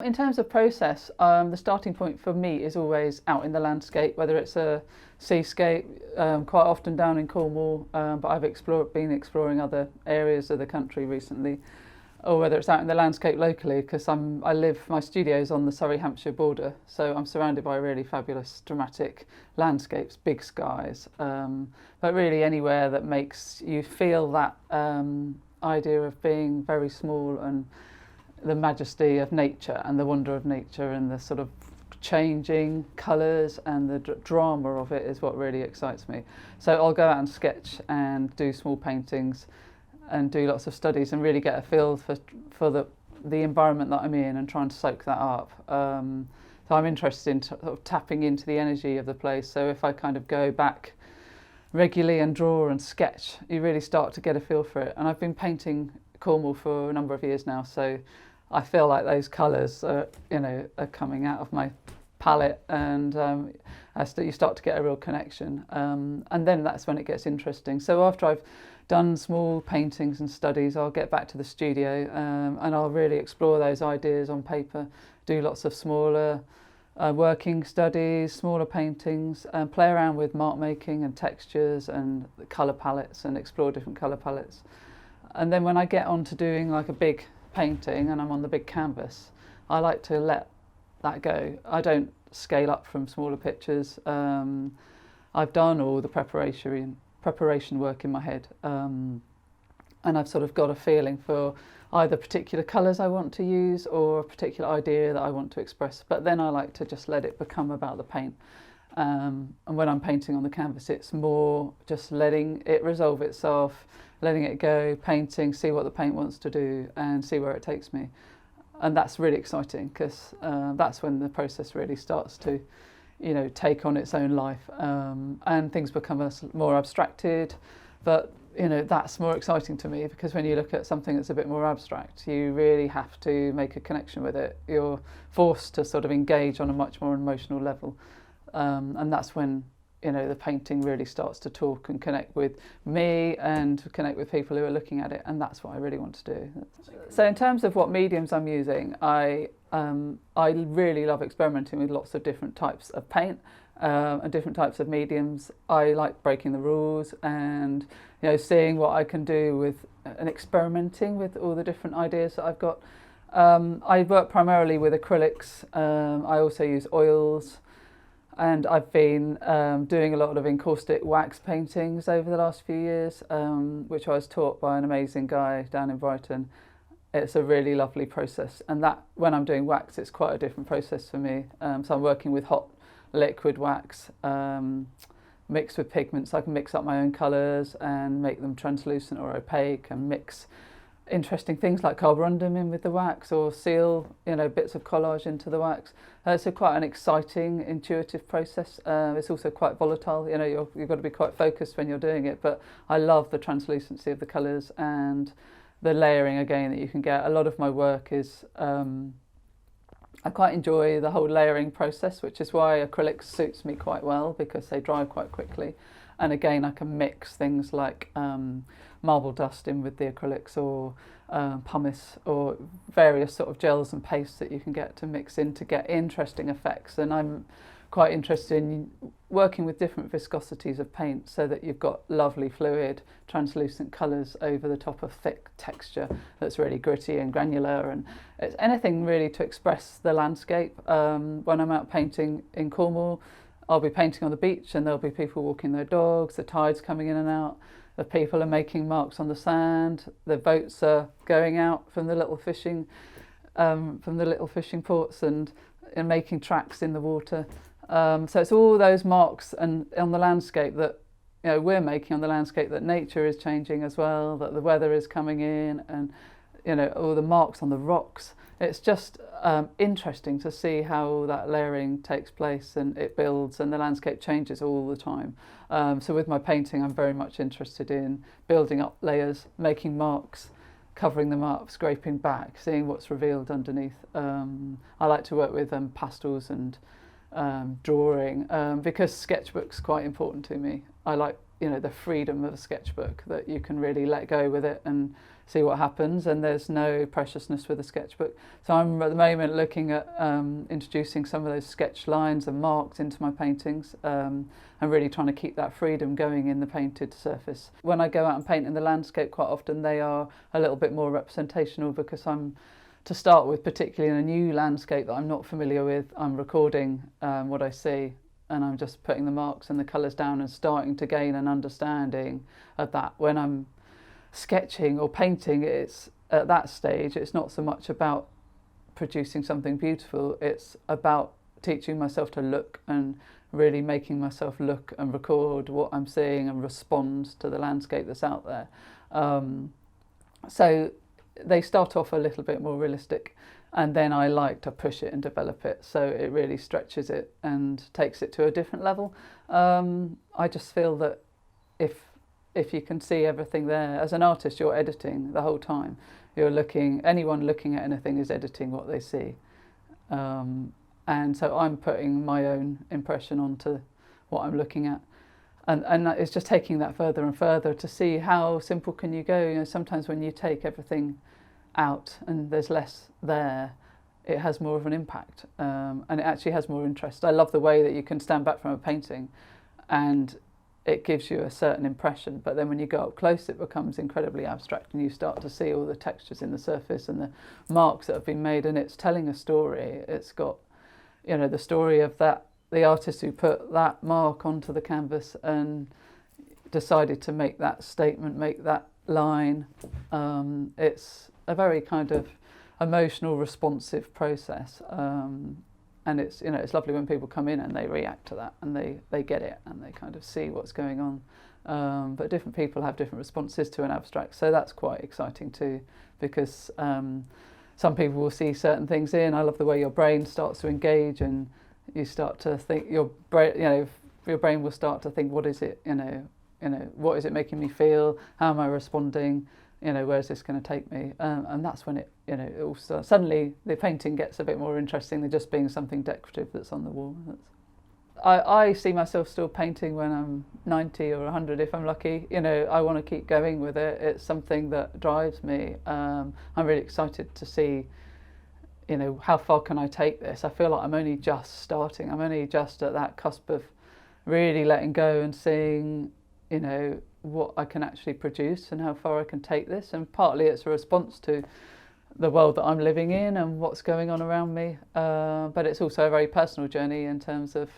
In terms of process, the starting point for me is always out in the landscape, whether it's a seascape, quite often down in Cornwall, but I've been exploring other areas of the country recently, or whether it's out in the landscape locally, because my studio's on the Surrey-Hampshire border, so I'm surrounded by really fabulous dramatic landscapes, big skies, but really anywhere that makes you feel that idea of being very small and the majesty of nature and the wonder of nature and the sort of changing colours and the drama of it is what really excites me. So I'll go out and sketch and do small paintings and do lots of studies and really get a feel for the environment that I'm in and trying to soak that up. So I'm interested in sort of tapping into the energy of the place. So if I kind of go back regularly and draw and sketch, you really start to get a feel for it. And I've been painting Cornwall for a number of years now, so I feel like those colours are coming out of my palette, and you start to get a real connection. And then that's when it gets interesting. So after I've done small paintings and studies, I'll get back to the studio and I'll really explore those ideas on paper, do lots of smaller working studies, smaller paintings, play around with mark making and textures and the colour palettes and explore different colour palettes. And then when I get on to doing like a big painting and I'm on the big canvas, I like to let that go. I don't scale up from smaller pictures. I've done all the preparation work in my head, and I've sort of got a feeling for either particular colours I want to use or a particular idea that I want to express, but then I like to just let it become about the paint. And when I'm painting on the canvas, it's more just letting it resolve itself, letting it go, painting, see what the paint wants to do and see where it takes me. And that's really exciting because that's when the process really starts to take on its own life, and things become more abstracted. But that's more exciting to me, because when you look at something that's a bit more abstract, you really have to make a connection with it. You're forced to sort of engage on a much more emotional level, and that's when the painting really starts to talk and connect with me and connect with people who are looking at it, and that's what I really want to do. So in terms of what mediums I'm using, I really love experimenting with lots of different types of paint and different types of mediums. I like breaking the rules and seeing what I can do with and experimenting with all the different ideas that I've got. I work primarily with acrylics. I also use oils. And I've been doing a lot of encaustic wax paintings over the last few years, which I was taught by an amazing guy down in Brighton. It's a really lovely process, and that when I'm doing wax, it's quite a different process for me. So I'm working with hot liquid wax mixed with pigments. I can mix up my own colours and make them translucent or opaque, and mix interesting things like carborundum in with the wax, or seal bits of collage into the wax. So quite an exciting, intuitive process. It's also quite volatile. You've got to be quite focused when you're doing it, but I love the translucency of the colours and the layering again that you can get. A lot of my work is I quite enjoy the whole layering process, which is why acrylics suits me quite well, because they dry quite quickly. And again, I can mix things like marble dust in with the acrylics, or pumice, or various sort of gels and pastes that you can get to mix in to get interesting effects. And I'm quite interested in working with different viscosities of paint so that you've got lovely fluid translucent colours over the top of thick texture that's really gritty and granular, and it's anything really to express the landscape. When I'm out painting in Cornwall, I'll be painting on the beach and there'll be people walking their dogs, the tide's coming in and out, the people are making marks on the sand, the boats are going out from the little fishing ports and making tracks in the water. So it's all those marks and on the landscape that we're making on the landscape, that nature is changing as well, that the weather is coming in, and all the marks on the rocks. It's just interesting to see how that layering takes place, and it builds, and the landscape changes all the time. So with my painting, I'm very much interested in building up layers, making marks, covering them up, scraping back, seeing what's revealed underneath. I like to work with pastels and drawing, because sketchbooks quite important to me. I like the freedom of a sketchbook, that you can really let go with it and see what happens, and there's no preciousness with a sketchbook. So I'm at the moment looking at introducing some of those sketch lines and marks into my paintings, and really trying to keep that freedom going in the painted surface. When I go out and paint in the landscape, quite often they are a little bit more representational, because I'm, to start with, particularly in a new landscape that I'm not familiar with, I'm recording what I see, and I'm just putting the marks and the colours down and starting to gain an understanding of that. When I'm sketching or painting, it's at that stage, it's not so much about producing something beautiful, it's about teaching myself to look and really making myself look and record what I'm seeing and respond to the landscape that's out there. So they start off a little bit more realistic, and then I like to push it and develop it so it really stretches it and takes it to a different level. I just feel that if you can see everything there, as an artist you're editing the whole time. You're looking, anyone looking at anything is editing what they see. And so I'm putting my own impression onto what I'm looking at. And it's just taking that further and further to see how simple can you go. Sometimes when you take everything out and there's less there, it has more of an impact, and it actually has more interest. I love the way that you can stand back from a painting and it gives you a certain impression, but then when you go up close it becomes incredibly abstract, and you start to see all the textures in the surface and the marks that have been made, and it's telling a story. It's got, the story of the artist who put that mark onto the canvas and decided to make that statement, make that line. It's a very kind of emotional, responsive process, and it's it's lovely when people come in and they react to that and they get it and they kind of see what's going on. But different people have different responses to an abstract, so that's quite exciting too, because some people will see certain things in. I love the way your brain starts to engage, and you start to think, your brain will start to think, what is it, what is it making me feel? How am I responding? Where is this going to take me? And that's when it all starts. Suddenly the painting gets a bit more interesting than just being something decorative that's on the wall. I see myself still painting when I'm 90 or 100 if I'm lucky. I want to keep going with it. It's something that drives me. I'm really excited to see how far can I take this. I feel like I'm only just starting. I'm only just at that cusp of really letting go and seeing what I can actually produce and how far I can take this. And partly it's a response to the world that I'm living in and what's going on around me, but it's also a very personal journey in terms of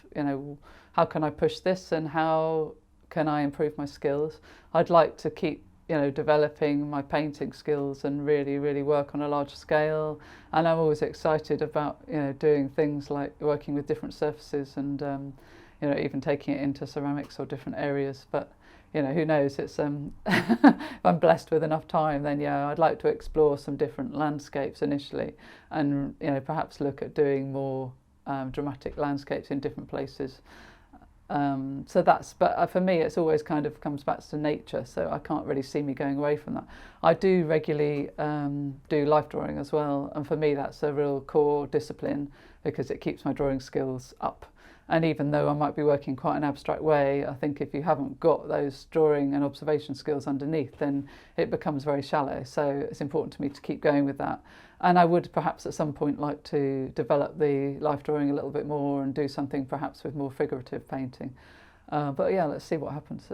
how can I push this and how can I improve my skills. I'd like to keep developing my painting skills and really work on a large scale, and I'm always excited about doing things like working with different surfaces and even taking it into ceramics or different areas. But who knows, it's if I'm blessed with enough time, then I'd like to explore some different landscapes initially, and perhaps look at doing more dramatic landscapes in different places. But for me it's always kind of comes back to nature, so I can't really see me going away from that. I do regularly do life drawing as well, and for me that's a real core discipline because it keeps my drawing skills up. And even though I might be working quite an abstract way, I think if you haven't got those drawing and observation skills underneath, then it becomes very shallow. So it's important to me to keep going with that. And I would perhaps at some point like to develop the life drawing a little bit more and do something perhaps with more figurative painting. But let's see what happens.